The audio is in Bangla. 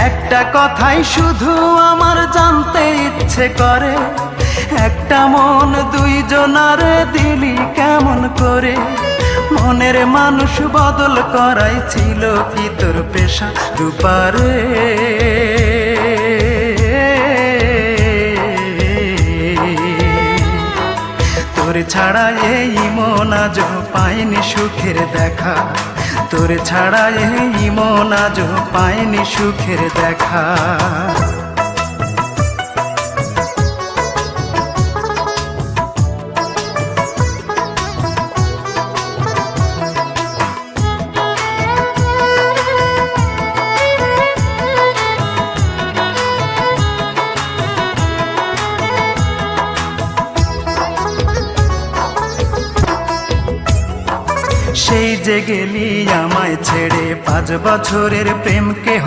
একটা কথাই শুধু আমার জানতে ইচ্ছে করে, একটা মন দুইজনারে দিলি কেমন করে? মনের মানুষ বদল করাই ছিল কি তোর পেশা রূপারে? তোর ছাড়া এই মন আজ পায়নি সুখের দেখা, তোর ছাড়া এই মন আজ পায়নি সুখের দেখা। সেই যে গেলি আমায় ছেড়ে, 5 বছরের প্রেম কেহ